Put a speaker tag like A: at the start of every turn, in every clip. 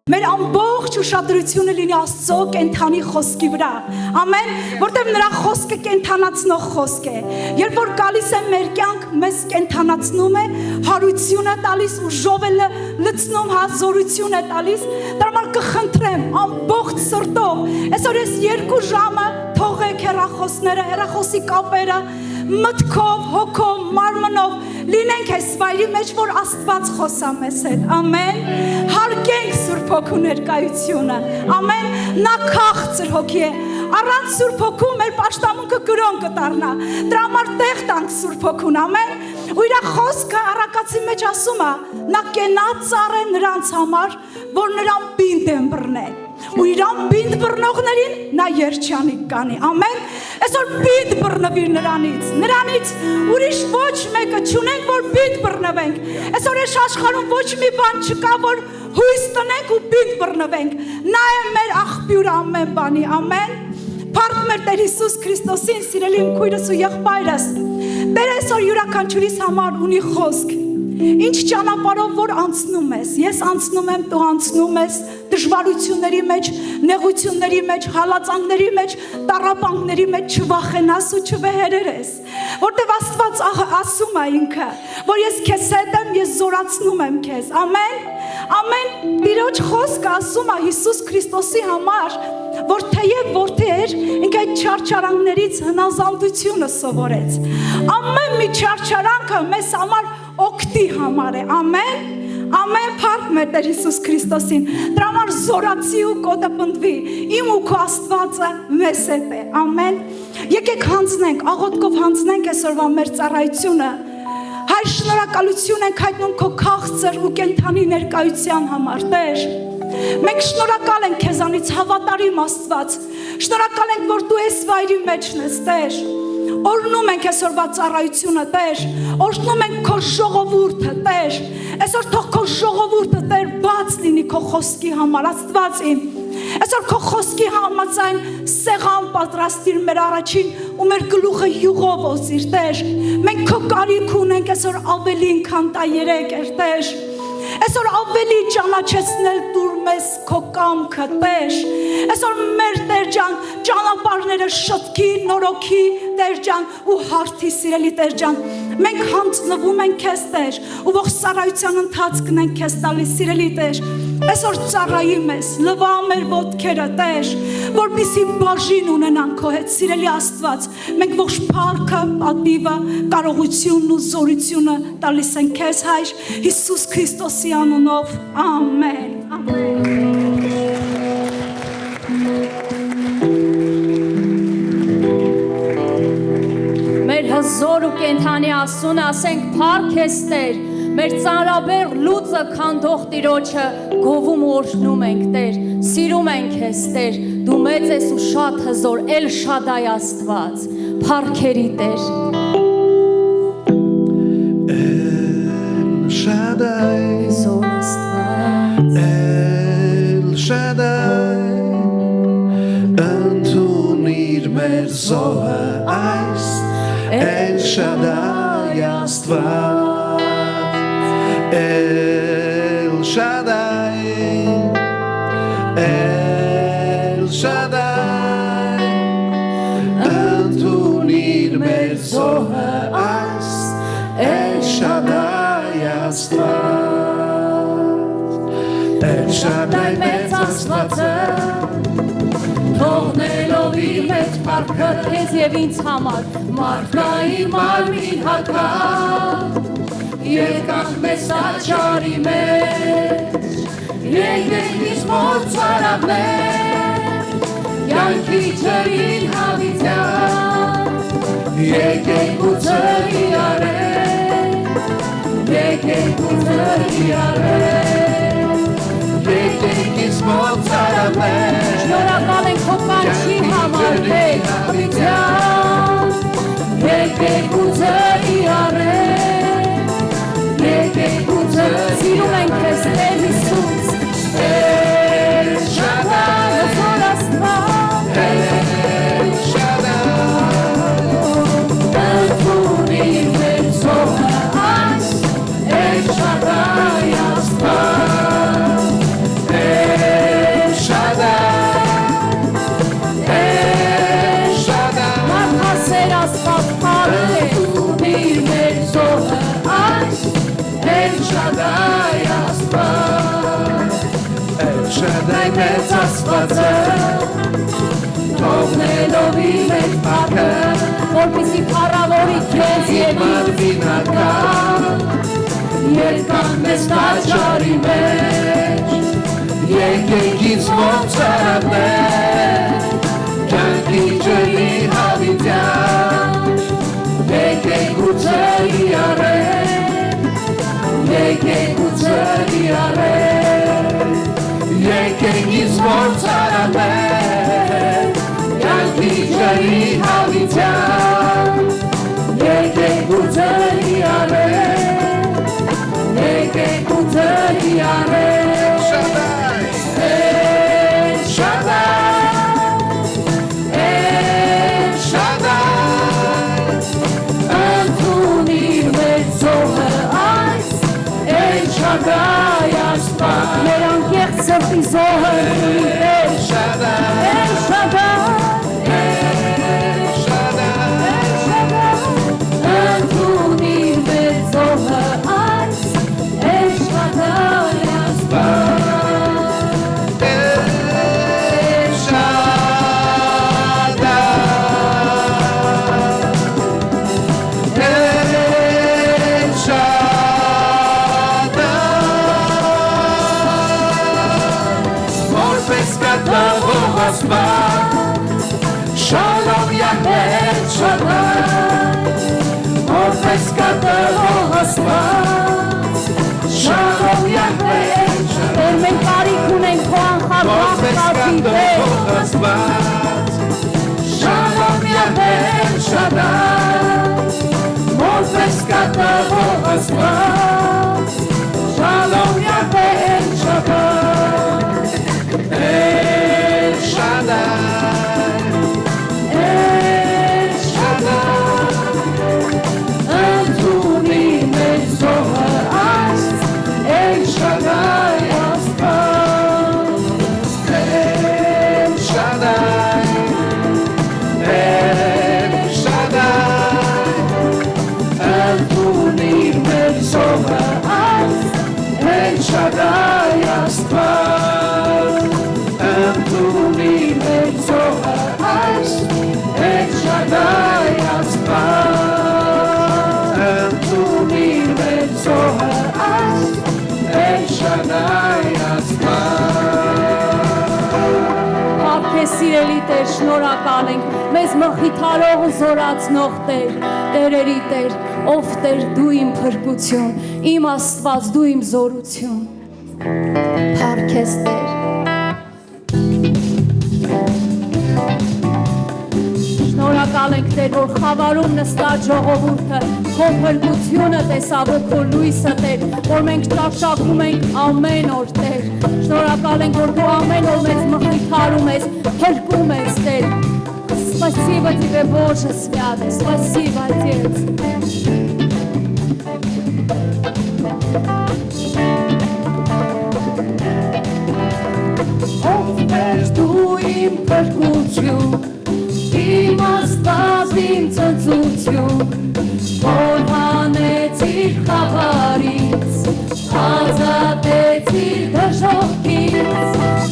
A: Մեր ամբողջ ուշադրությունը լինի Աստծո կենթանի խոսքի վրա։ Ամեն, որտեղ նրա խոսքը կենթանացնող խոսք է։ Երբ որ գալիս է մեր կյանք, մեզ կենթանացնում է, հարություն է տալիս, ուժով է լցնում, զորություն է տալիս։ Դրա համար կխնդրեմ ամբողջ սրտով, այսօր ես 2 ժամը թողեք հեռախոսները, հեռախոսի կապերը, մտքով, հոգով, մարմնով լինենք այս վայրի մեջ, որ Աստված խոսա մեզ հետ։ Ամեն։ Հարգենք Սուրբ Հոգու ներկայությունը։ Ամեն։ Նա քաղցր հոգի է։ Առանց Սուրբ Հոգու մեր պաշտամունքը կրոն կդառնա։ Դրա համար տեղ տանք Սուրբ Հոգուն։ Ամեն։ Ու իր խոսքը առակացի մեջ ասում է, նա կենաց ծառ է նրանց համար, որ նրան բինդ են բռնել։ Ու իրան բինդ բռնողներին նա երջանիկ կանի։ Ամեն։ Այսօր բինդ բռնվիր նրանից ուրիշ ոչ մեկը չունենք, որ բինդ բռնվենք։ Այսօր այս աշխարհում ոչ մի բան չկա, որ հույս տնենք ու բինդ բռնվենք։ Նա է մեր աղբյուրը ամեն բանի։ Ամեն։ Փառք մեր Տեր Հիսուս Քրիստոսին, սիրելի իմ քույրս ու եղբայրս։ Տերը այսօր յուրաքանչյուրիս համար ունի խոսք։ Ինչ ճանապարհով որ անցնում ես, ես անցնում եմ, դու անցնում ես դժվարությունների մեջ, նեղությունների մեջ, հալածանքների մեջ, տառապանքների մեջ չվախենաս ու չվեհերես, որտեղ Աստված ասում է ինքը, որ ես քեզ հետ եմ, ես զորացնում եմ քեզ։ Ամեն։ Ամեն Տիրոջ խոսքը ասում է Հիսուս Քրիստոսի համար, որ թեև որդի էր, ինքը այդ չարչարանքներից հնազանդությունը սովորեց։ Ամեն մի չարչարանքը մեզ համար օգտի համար է։ Ամեն։ Ամեն փառք մեր Տեր Հիսուս Քրիստոսին։ Դրա համար զորացի ու կոտապնդվի։ Իմ ու քո Աստվածը մեզ հետ է։ Ամեն։ Եկեք հանձնենք, աղոթքով հանձնենք այսօրվա մեր ծառայությունը։ Հայր շնորհակալություն ենք հայտնում քո քաղցր ու կենթանի ներկայության համար, Տեր։ Մենք շնորհակալ ենք քեզանից, հավատարիմ Աստված։ Շնորհակալ ենք, որ դու այս վայրի մեջն ես, Տեր։ Օրհնում ենք այսօրվա ծառայությունը, Տեր։ Օրհնում ենք քո ժողովուրդը, Տեր։ Այսօր թող քո ժողովուրդը, Տեր, բաց լինի քո խոսքի համար, Աստված իմ։ Այսօր քո խոսքի համաձայն սեղան պատրաստիր մեր առաջին ու մեր գլուխը յուղով օզիր, Տեր։ Մենք քո կարիք ունենք այսօր ավելին, քան 13 Տեր։ Այսօր ավելի ճանաչեցնել դուր մեզ քո կամքը, Տեր։ Այսօր մեր Տեր ջան, ճանապարհները շտկի, նորոգի, Տեր ջան, ու հարթի, սիրելի Տեր ջան։ Մենք հանձնվում ենք քեզ, Տեր, ու ողջ ծառայության ընթացքն ենք քեզ տալիս, սիրելի Տեր։ Այսօր ծառայի մեզ, լվա մեր ոտքերը, Տեր, որպեսզի բաժին ունենան քո հետ, սիրելի Աստված։ Մենք ողջ փառքը, պատիվը, կարողությունն ու զորությունը տալիս ենք քեզ, Հայր Հիսուս Քրիստոսի անունով։ Ամեն։
B: Մեր հզոր ու կենթանի Աստծուն ասենք փառք ես, Տեր։ Մեր ծանրաբեռ լուծը քանդող Տիրոջը գովում ու օրհնում ենք, Տեր, սիրում ենք քեզ, Տեր, դու մեծ ես ու շատ հզոր, Էլ Շադայ Աստված, փառքերի Տեր։
C: Էլ Շադայ,
B: Հզոր Աստված,
C: Էլ Շադայ, ընդունիր մեր զոհը այս, Էլ Շադայ Աստված, El Shaddai, El Shaddai, ընդունիր մեր զոհը այս, El Shaddai Աստված, El Shaddai մեծ Աստվածը,
B: թողնելով իր մեջ փառքը քեզ եւ ինձ համար, մարդկային մարմին հագավ, Եկանք մեզ աչարի մեջ, եկենք իս մոտ ծարավներ, յանքի ջրին հավիտյան, եկենք ու ծրի արենք, եկենք ու ծրի արենք,
C: եկենք իս մոտ ծարավներ,
B: շնորհակալ ենք քո կանչի համար, Տեր, հավիտյան, եկենք ու ծրի արենք, Սիրում ենք քեզ, Տեր Հիսուս,
C: El Shaddai,
B: հզոր Աստված,
C: El Shaddai,
B: ընդունիր մեր զոհը այս,
C: El Shaddai Աստված, El Աստվածը Թողնելով իմ այդ փառքը
B: որպեսզի փառավորի քեզ եւ
C: Իմ վինական Երկան մեզ տաճարի մեջ Եկեք ինձ ոնց արավներ Կյանքի ջրի հավիտյան Եկեք ու ձերի արել Եկեք ու ձերի արել Եկեք ինձ ոնց արավներ Կյանքի ջրի հավիտյան Եկեք ու ձերի արել Եկեք ու ձերի արել
B: Նրանք եղծ սրտի զոհը El Shaddai El Shaddai Ընդունիր մեր զոհը այս El Shaddai Աստված
C: El Shaddai El Shaddai Shalom Yahweh Shaddai Orfes Kadavog Aspas Shalom Yahweh Shaddai
B: Մենք կարիք ունենք քո
C: Orfes Kadavog Aspas Shalom Yahweh Shaddai Orfes Kadavog Aspas Shalom Yahweh Shaddai El Shaddai Shaddai Astված Ընդունի մեր զոհը այս El Shaddai Աստված Ընդունի մեր զոհը այս El Shaddai Աստված
B: Քեզ սիրելի Տեր, շնորհակալ ենք, մեզ մխիթարող ու զորացնող Տեր, Տերերի Տեր, ով Տեր, դու իմ փրկություն, իմ Աստված, դու իմ զորություն։ Փառք քեզ Տեր։ Շնորհակալ ենք Տեր, որ խավարում նստած ժողովուրդը քո փրկությունը տեսավ ու քո լույսը Տեր, որ մենք ճաշակում ենք ամեն օր Տեր։ Շնորհակալ ենք, որ դու ամեն օր մեզ մխիթարում ես, փրկում ես Տեր։ Спасибо тебе, Боже святый, спасибо, Отец. Դու իմ փրկություն, իմ Աստված իմ ծնծություն, որ հանեցիր խավարից, ազատեցիր դժոխքից,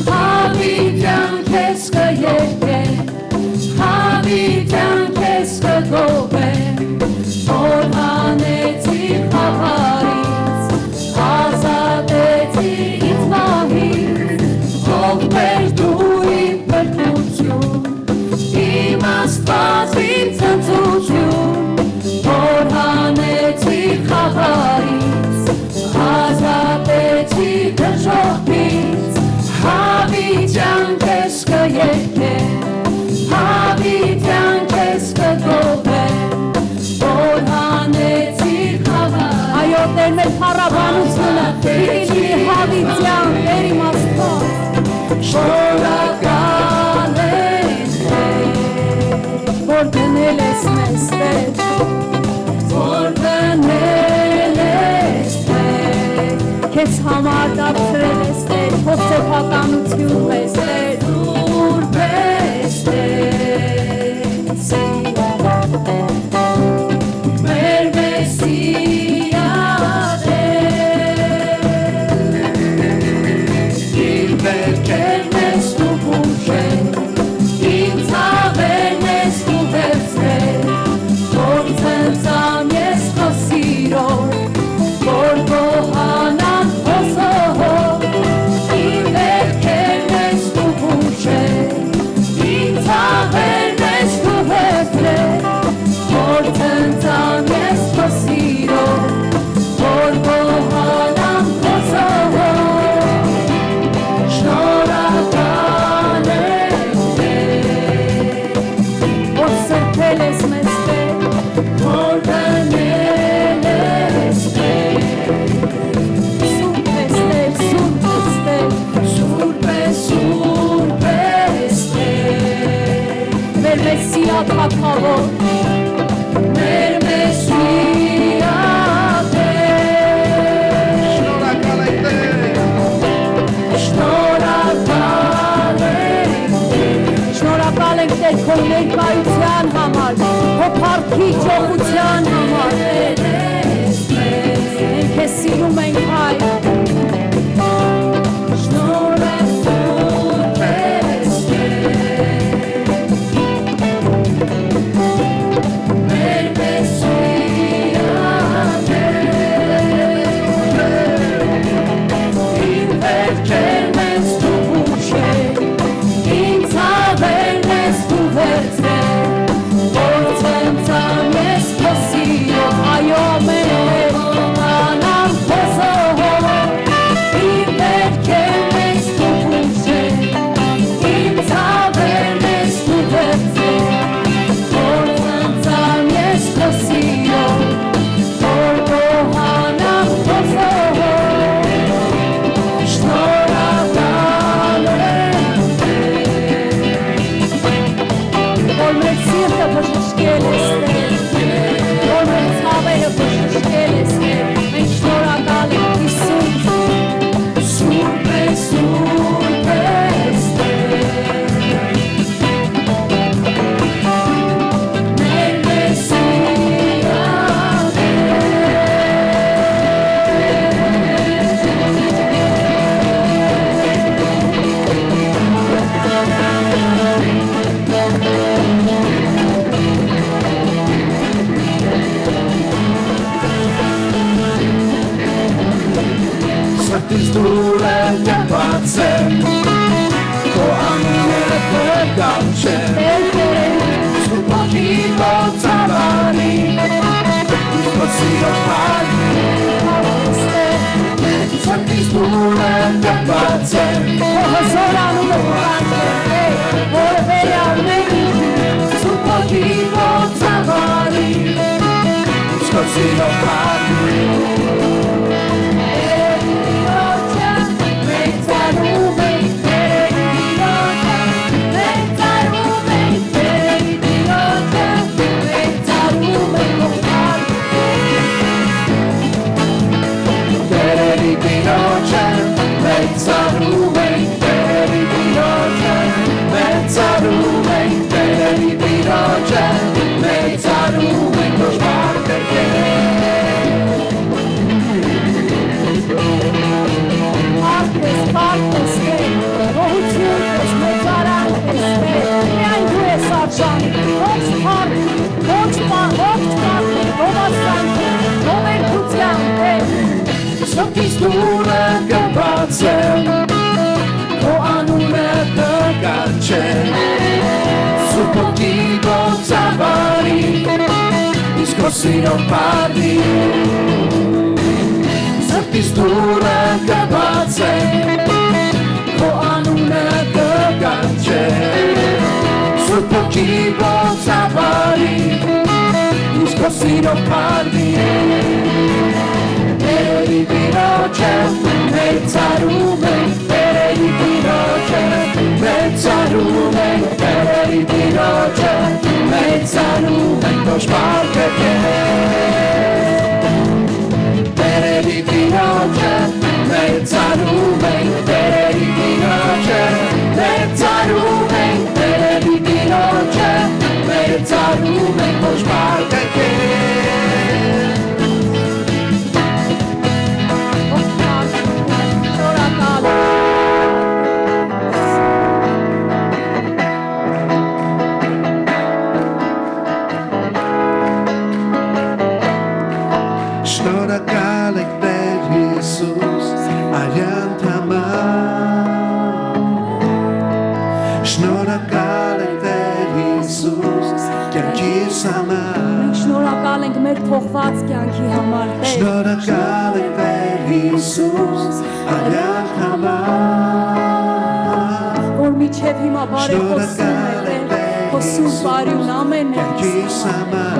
B: հավիտյան քեզ կերկեմ, հավիտյան քեզ կգովեմ, որ հանեցիր խավարից, ազատեցիր ինձ մահից, ով մեր դու իմ փրկություն, իմ Աստված իմ ծնծություն, որ հանեցիր խավարից, ազատեցիր դժոխքից, հավիտյան քեզ կերկեմ, հավիտյան քեզ կգովեմ, որ հանեցիր խավարից։ Այո, Տեր, մեր փառաբանությունը լինի հավիտյան, Տեր իմ Աստված։ Շնորհակալ ենք Տեր, որ դնել ես մեզ Տեր, որ դնել ես Տեր, քեզ համար դարձրել ես Տեր, քո սեփականություն մեզ Տեր, դուր մեզ Տեր, մեր Մեսիա Տեր, իր վերքեր մեզ դու Հալելույա թափավոր մեր Մեսիա
C: Շնորհակալ ենք Տեր
B: Շնորհակալ ենք Տեր քո ներկայության համար քո փառքի ճոխության համար մենք քեզ սիրում ենք Հայր
C: Սրտից դուր եմ կպացել Քո անունը կգալ չէ Սուրբ ոգի ոցավանի Քո սիրո փառքի Սրտից դուր եմ կպացել
B: Քո հզոր անունը կպացել որ վերաբերի
C: Սուրբ ոգի ոցավանի Քո սիրո փառքի Սրտից դուր եմ կպացել Քո անունը կգալ չէ Սուրբ ոգի ոցավանի Իսկ քո սիրո փառքի Սրտից դուր եմ կպացել Քո անունը կգալ չէ Սուրբ ոգի ոցավանի Իսկ քո սիրո փառքի Տերերի Տիրոջը մեծարում ենք Տերերի Տիրոջը մեծարում ենք Տերերի Տիրոջը մեծարում ենք Ոչ պարտքը Տերերի Տիրոջը մեծարում ենք Տերերի Տիրոջը մեծարում ենք Տերերի Տիրոջը մեծարում ենք Ոչ պարտքը Շնորհակալ ենք Տեր Հիսուս արյան համար Շնորհակալ ենք Տեր Հիսուս կյանքիս համար
B: Շնորհակալ ենք մեր փոխված կյանքի համար Տեր
C: Շնորհակալ ենք Տեր Հիսուս արյան համար
B: որ միջև հիմա բարեխոսում է Տեր քո սուրբ բարյուն ամեն
C: կյանքիս համար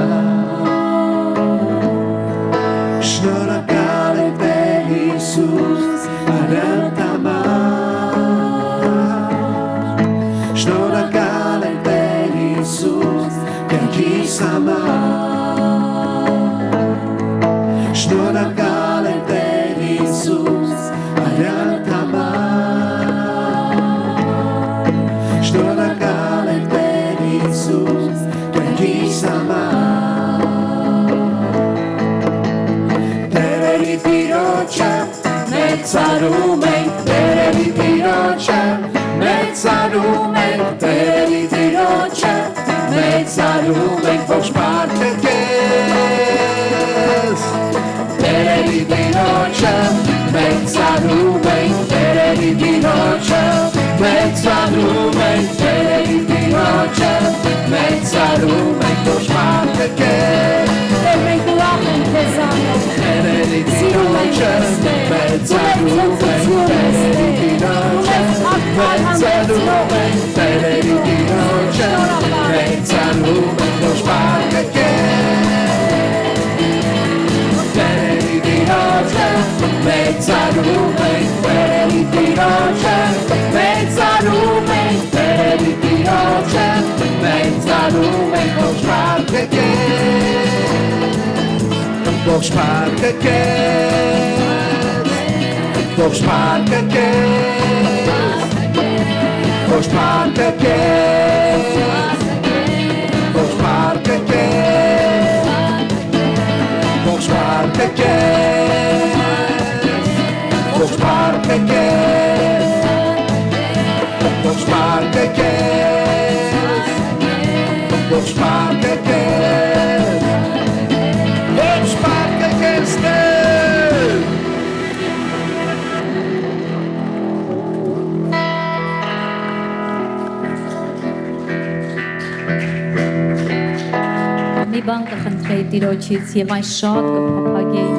C: Շնորհակալ ենք Տեր Հիսուս արյան համար Շնորհակալ ենք Տեր Հիսուս Շնորհակալ եմ Տեր Հիսուս արյանդ համար Շնորհակալ եմ Տեր Հիսուս կյանքիս համար Տերերի Տիրոջը մեծարում ենք Տերերի Տիրոջը մեծարում ենք Տերերի Տիրոջը մեծարում ենք ողջ մարդը քեզ Տերերի Տիրոջը մեծարում ենք Տերերի Տիրոջը մեծարում ենք Տերերի Տիրոջը մեծարում ենք ողջ մարդը քեզ
B: Մենք ուրախ ենք քեզանով
C: Տերերի Տիրոջը մեծարում ենք Տերերի Տիրոջը մեծարում ենք Տերերի Տիրոջը մեծարում ենք ողջ մարդը քեզ Տերերի Տիրոջը մեծարում ենք Տերերի Տիրոջը մեծարում ենք Տերերի Տիրոջը մեծարում ենք ողջ մարդը քեզ Ողջ մարդը քեզ Ողջ մարդը քեզ Ողջ մարդը քեզ Ողջ մարդը քեզ Ողջ մարդը քեզ Ողջ մարդը քեզ Ողջ մարդը քեզ Ողջ մարդը քեզ Ողջ մարդը քեզ
D: Մի բան կխնդրեի Տիրոջից եւ այն շատ կփափագեի,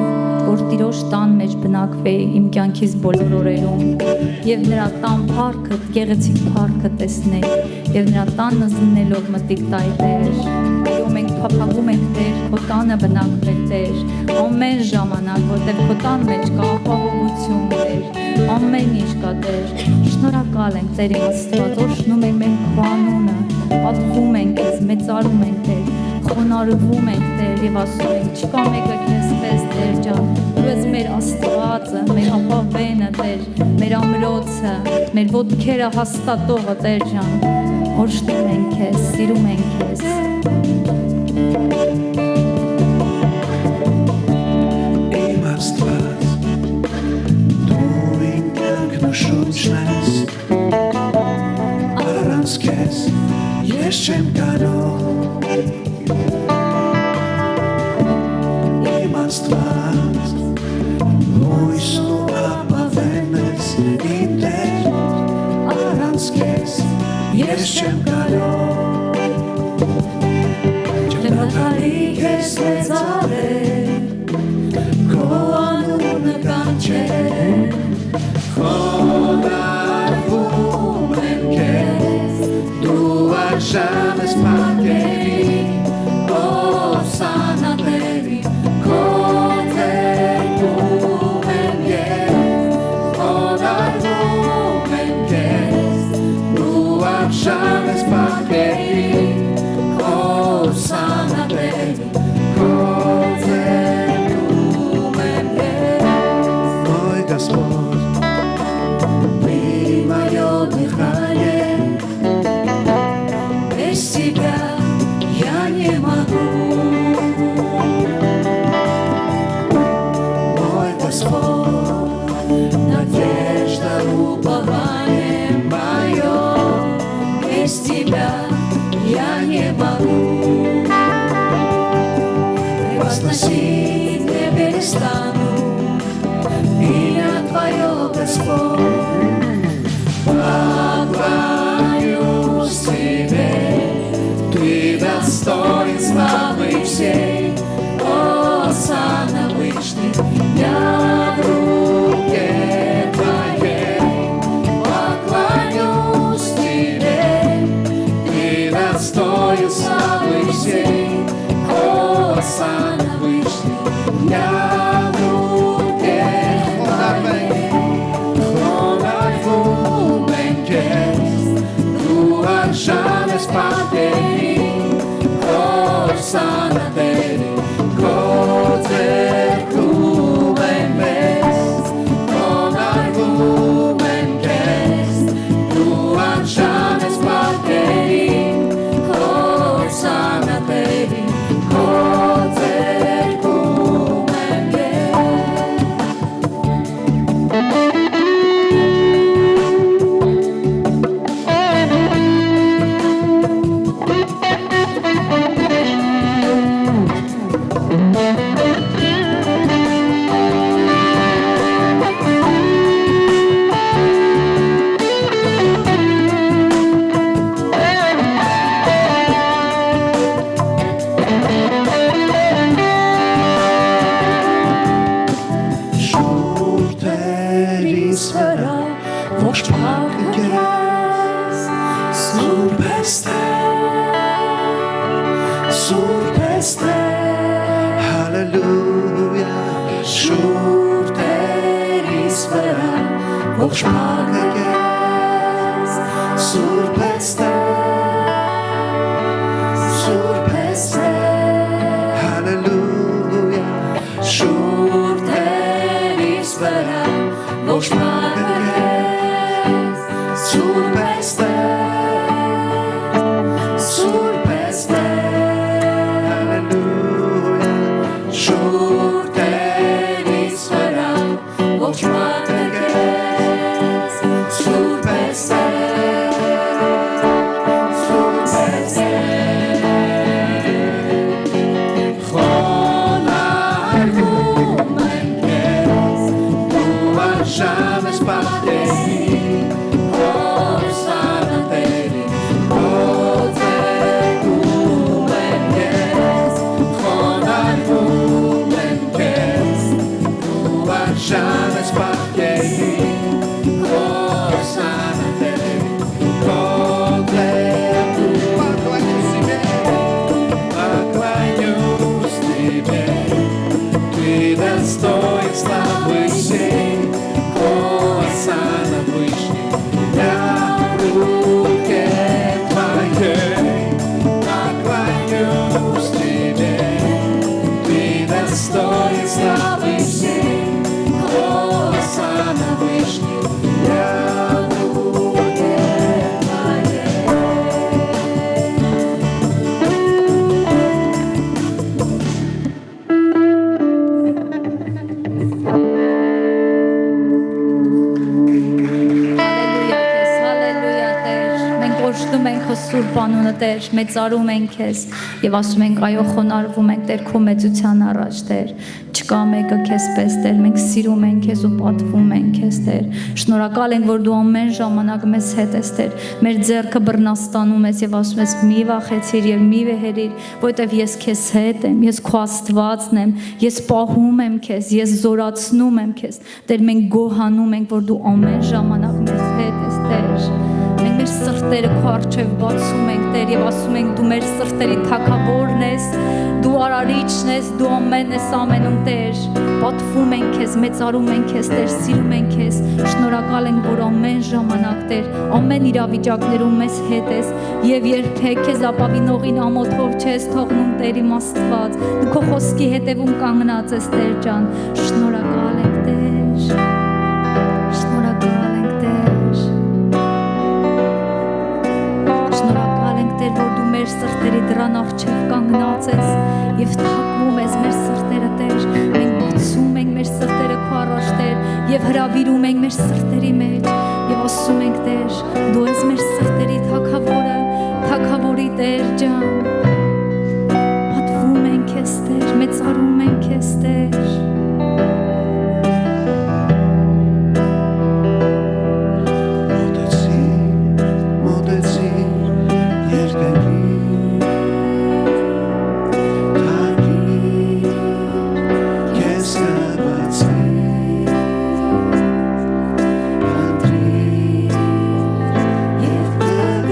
D: որ Տիրոջ տան մեջ բնակվեի իմ կյանքիս բոլոր օրերում եւ նրա տան փառքը, գեղեցիկ փառքը տեսնեի եւ նրա տանն զննելով մտիկ տայի Տեր։ Այո, մենք փափագում ենք Տեր, քո տանը բնակվել Տեր, ամեն ժամանակ, որտեղ քո տան մեջ կա ապահովություն Տեր, ամեն ինչ կա Տեր։ Շնորհակալ ենք Տեր իմ Աստված, օրհնում ենք մենք քո անունը, պատվում ենք քեզ, մեծարում ենք Տեր, խոնարհվում ենք Տեր եւ ասում ենք չկա մեկը քեզ պես Տեր ջան, դու ես մեր Աստվածը, մեր ապավենը Տեր, մեր ամրոցը, մեր ոտքերը հաստատողը Տեր ջան, օրհնում ենք քեզ, սիրում ենք քեզ։
C: Իմ Աստված դու իմ կյանքն ու շունչն ես Առանց քեզ ես չեմ կարող Իմ Աստված հույս ու ապավեն ես իմ Տեր Առանց քեզ ես չեմ կարող Չմտալի քեզ մեծարել Քո անունը կանչել Խոնարհվում եմ քեզ Դու արժան ես փառքերի Հոսանա Տերին Քո թեքում եմ ես Խոնարհվում եմ քեզ Դու արժան ես փառքերի Հոսանա Տերին Քո թեքում եմ ես Ой, Господь Ты моё дыхание Без тебя я не могу Мой Господь Надежда, упование мое Без тебя я не могу Возносить не перестану Имя Твое, Господь Поклонюсь Тебе Ты достоин славы всей Осанна вышли я в руке Твоей Поклонюсь Тебе Ты достоин славы всей Осанна вышли я в руке Твоей Խոնարհվում ենք քեզ Դու արժան ես փառքերի Հոսանա Հոսանա Տերը, քո ձեռքում եմ մեզ, խոնարհվում եմ քեզ, դու անշան ես պատկերին, Հոսանա Տերը, քո ձեռքում եմ ես։ Շուրթերիս վրա ողջ փառքը քեզ, Սուրբ ես Տեր, Սուրբ ես Տեր, հալելույա, շուրթերիս վրա ողջ փառքը քեզ, Սուրբ ես Տեր, Սուրբ ես Տեր, հալելույա, շուրթերիս վրա ողջ փառքը քեզ, Սուրբ ես Տեր, Սուրբ ես Տեր, հալելույա, շուրթերիս վրա ողջ փառքը քեզ, Սուրբ ես Տեր, Սուրբ ես Տեր, խոնարհվում եմ քեզ, դու անշան ես պատկերին, Հոսանա Տերը, քո ձեռքում եմ քեզ, խոնարհվում եմ քեզ, դու անշան ես պատկերին, Հոսանա Տերը, քո ձեռքում поклонюсь тебе, ты достоин славы всей, Хосанна Вышний, я в руке твоей поклонюсь тебе, ты достоин славы всей, Хосанна Вышний, я в руке твоей.
D: Հալելույա Տեր, մենք օրհնում ենք քո սուրբ անունը Տեր, մեծարում ենք քեզ եւ ասում ենք այո խոնարհվում ենք Տեր քո մեծության առաջ Տեր, չկա մեկը քեզ պես Տեր, մենք սիրում ենք քեզ ու պատվում ենք քեզ Տեր, շնորհակալ ենք որ դու ամեն ժամանակ մեզ հետ ես Տեր, մեր ձեռքը բռնաստանում ես եւ ասում ես մի վախեցիր եւ մի վեհերիր, որովհետեւ ես քեզ հետ եմ, ես քո Աստվածն եմ, ես պահում եմ քեզ, ես զորացնում եմ քեզ Տեր, մենք գոհանում ենք որ դու ամեն ժամանակ մեզ հետ ես Տեր, մենք մեր սրտերը քո առջև բացում ենք Տեր եւ ասում ենք դու մեր սրտերի թագավորն ես, դու արարիչն ես, դու ամենն ես ամենում Տեր, պատվում ենք քեզ, մեծարում ենք քեզ Տեր, սիրում ենք քեզ, շնորհակալ ենք որ ամեն ժամանակ Տեր, ամեն իրավիճակներում մեզ հետ ես եւ երբեք քեզ ապավինողին ամոթով չես թողնում Տեր իմ Աստված, դու քո խոսքի հետևում կանգնած ես Տեր ջան, շնորհակալ ենք Տեր, շնորհակալ ենք Տեր, շնորհակալ ենք Տեր որ դու մեր սրտերի դռան առջև կանգնած ես եւ թակում ես մեր սրտերը Տեր, մենք բացում ենք մեր սրտերը քո առաջ Տեր եւ հրավիրում ենք մեր սրտերի մեջ եւ ասում ենք Տեր դու ես մեր սրտերի թագավորը, թագավորի Տեր ջան, պատվում ենք քեզ Տեր, մեծարում ենք քեզ Տեր,
C: Մոտեցի երկրի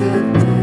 D: Հալելույա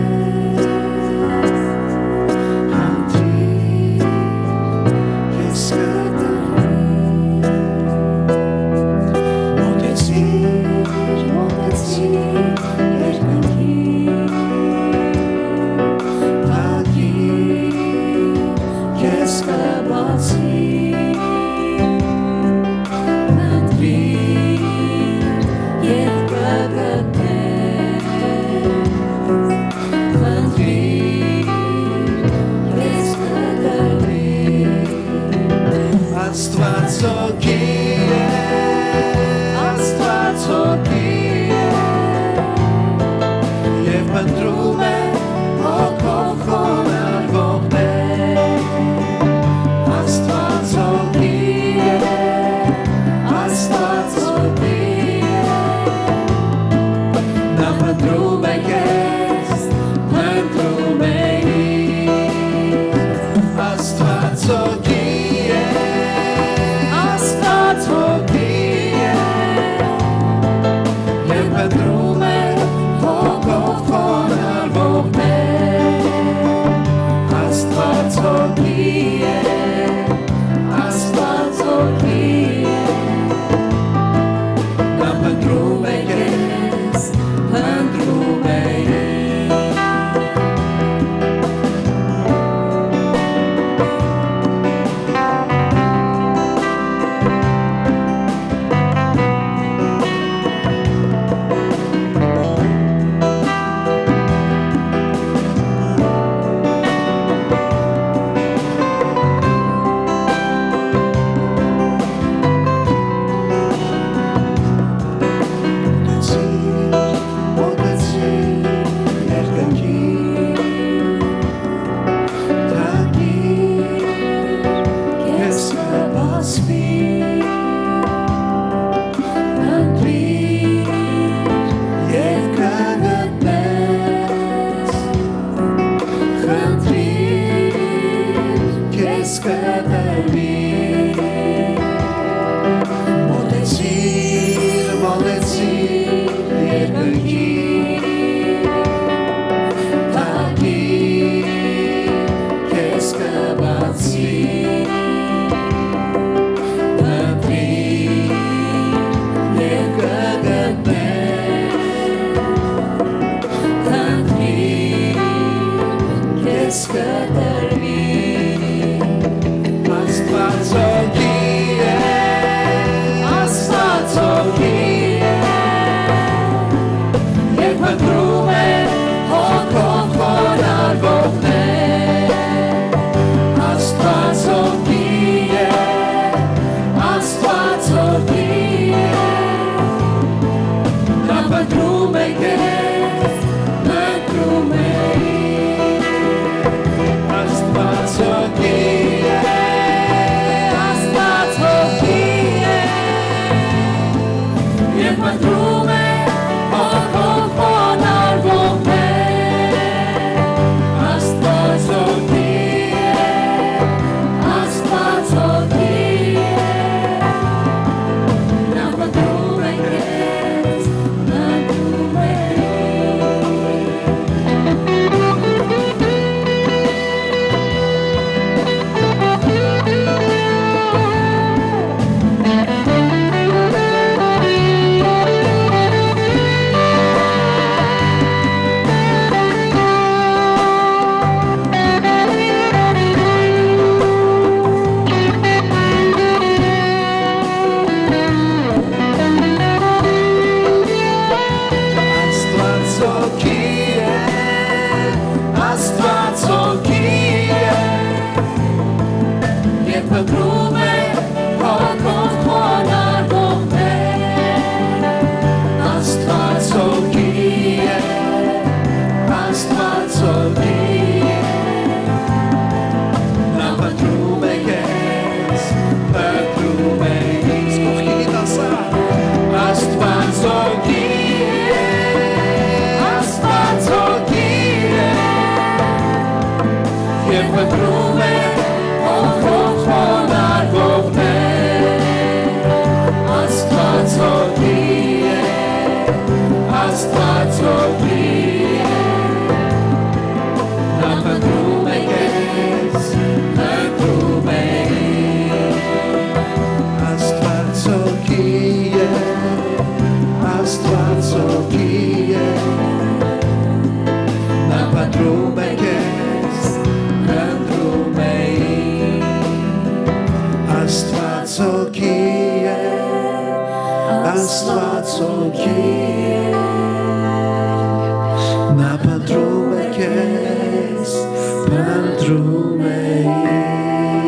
C: ընտրում էի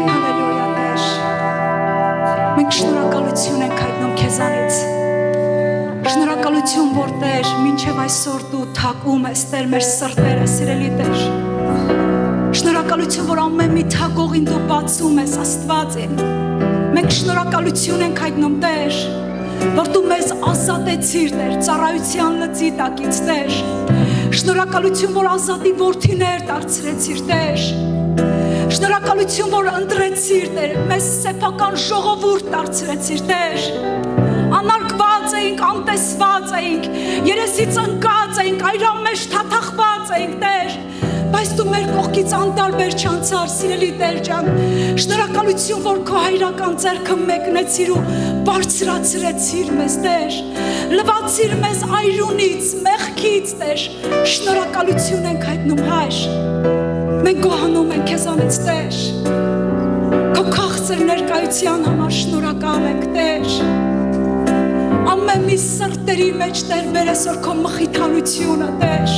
A: Հալելույա Տեր։ Մենք շնորհակալություն ենք հայտնում քեզանից։ Շնորհակալություն, որ Տեր, մինչև այսօր դու թակում ես Տեր մեր սրտերը, սիրելի Տեր։ Շնորհակալություն, որ ամեն մի թակողին դու բացում ես, Աստված իմ։ Մենք շնորհակալություն ենք հայտնում Տեր, որ դու մեզ ազատեցիր Տեր, ծառայության լծի տակից Տեր։ Շնորհակալություն, որ ազատի որդիներ դարձրեցիր Տեր։ Շնորհակալություն, որ ընտրեցիր Տեր, մեզ սեփական ժողովուրդ դարձրեցիր Տեր։ Անարգված էինք, անտեսված էինք, երեսից ընկած էինք, այրան մեջ թաթախված էինք Տեր, բայց դու մեր կողքից անտարբեր չանցար, սիրելի Տեր ջան, շնորհակալություն, որ քո հայրական ձեռքը մեկնեցիր ու բարձրացրեցիր մեզ Տեր, լվացիր մեզ այրունից, մեղքից Տեր, շնորհակալություն ենք հայտնում Հայր, մենք գոհանում ենք քեզանից Տեր, քո քաղցր ներկայության համար շնորհակալ ենք Տեր, ամեն մի սրտերի մեջ Տեր բեր այսօր քո մխիթարությունը Տեր,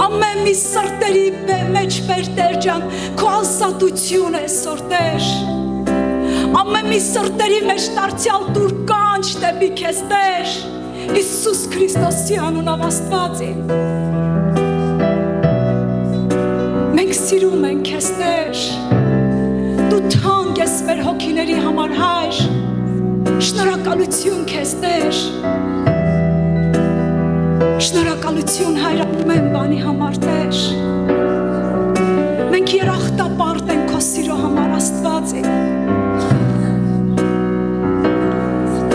A: ամեն մի սրտերի մեջ բեր Տեր ջան քո ազատությունը այսօր Տեր, ամեն մի սրտերի մեջ դարձյալ դուր կանչ դեպի քեզ Տեր, Հիսուս Քրիստոսի անունով Աստված իմ, մենք սիրում ենք քեզ Տեր, դու թանկ ես մեր հոգիների համար Հայր, շնորհակալություն քեզ Տեր, շնորհակալություն Հայր ամեն բանի համար Տեր, մենք երախտապարտ ենք քո սիրո համար Աստված իմ,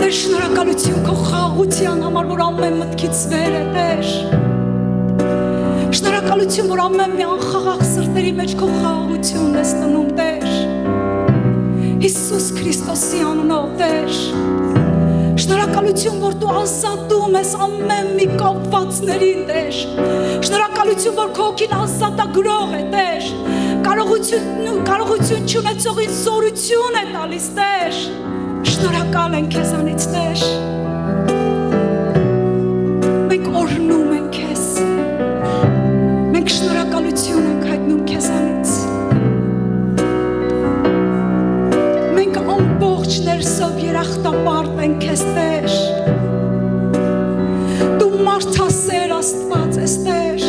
A: Տեր շնորհակալություն քո խաղաղության համար, որ ամեն մտքից վեր է Տեր, շնորհակալություն, որ ամեն մի անխաղաղ սրտերի մեջ քո խաղաղությունն ես տնում Տեր, Հիսուս Քրիստոսի անունով Տեր, շնորհակալություն, որ դու ազատում ես ամեն մի կապվածներին Տեր, շնորհակալություն, որ քո հոգին ազատագրող է Տեր, կարողություն չունեցողին զորություն է տալիս Տեր, շնորհակալ ենք քեզանից Տեր, մենք օրհնում ենք քեզ, մենք շնորհակալություն ենք հայտնում քեզանից, ներսով երախտապարտ ենք քեզ Տեր, դու մարդասեր Աստված ես Տեր,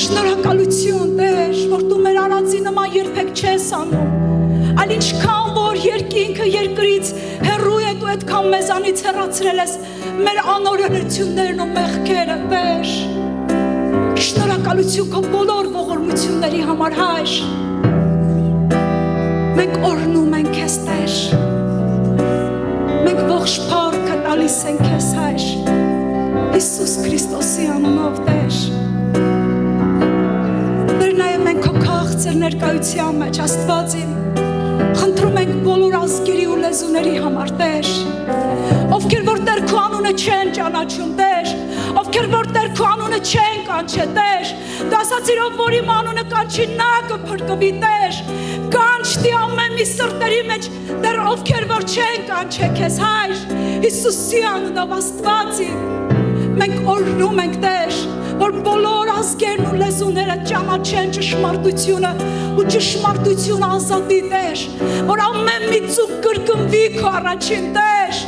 A: շնորհակալություն Տեր, որ դու մեր արածի նման երբեք չես անում, այլ ինչքան որ երկինքը երկրից հեռու է, դու այդքան մեզանից հեռացրել ես մեր անօրենություններն ու մեղքերը Տեր, շնորհակալություն քո բոլոր ողորմությունների համար Հայր, մենք օրհնում ենք քեզ Տեր, մենք ողջ փառքը տալիս ենք քեզ Հայր, Հիսուս Քրիստոսի անունով Տեր, Տեր նայում ենք քո քաղցր ներկայության մեջ Աստված իմ, խնդրում ենք բոլոր ազգերի ու լեզուների համար Տեր, ովքեր որ Տեր քո անունը չեն ճանաչում Տեր, ովքեր որ Տեր քո անունը չեն կանչե Տեր, դու ասացիր ով որ իմ անունը կանչի նա կփրկվի Տեր, կանչտի ամեն մի սրտերի մեջ Տեր ովքեր որ չեն կանչե քեզ Հայր, Հիսուսի անունով Աստված իմ, մենք օրհնում ենք Տեր, որ բոլոր ազգերն ու լեզուները ճանաչեն ճշմարտությունը ու ճշմարտությունը ազատի Տեր, որ ամեն մի ծուղ կրկնվի քո առաջին Տեր,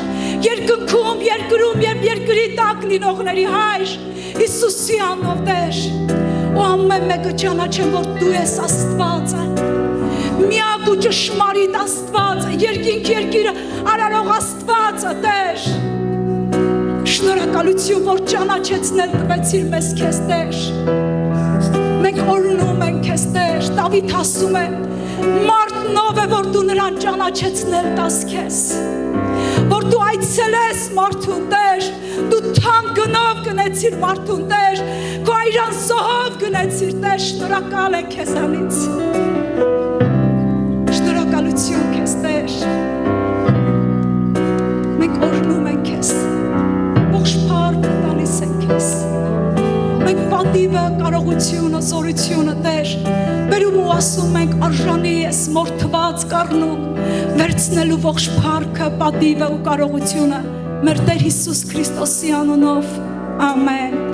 A: երկնքում, երկրում եւ երկրի տակ լինողների Հայր, Հիսուսի անունով Տեր, ու ամեն մեկը ճանաչեն, որ դու ես Աստվածը, միակ ու ճշմարիտ Աստվածը, երկինք երկիրը արարող Աստվածը Տեր, շնորհակալություն, որ ճանաչեցնել տվեցիր մեզ քեզ Տեր, մենք օրհնում ենք քեզ Տեր, Դավիթ ասում է, մարդն ով է, որ դու նրան ճանաչեցնել տաս քեզ, որ դու այցելես մարդուն Տեր, դու թանկ գնով գնեցիր մարդուն Տեր, քո այրան զոհով գնեցիր Տեր, շնորհակալ ենք քեզանից, շնորհակալություն քեզ Տեր, մենք օրհնում ենք քեզ, ողջ փառքը տալիս ենք քեզ, մենք պատիվը, կարողությունը, զորությունը Տեր, բերում ու ասում ենք արժանի ես մորթված կառնուկ, վերցնելու ողջ փառքը, պատիվը ու կարողությունը մեր Տեր Հիսուս Քրիստոսի անունով, ամեն։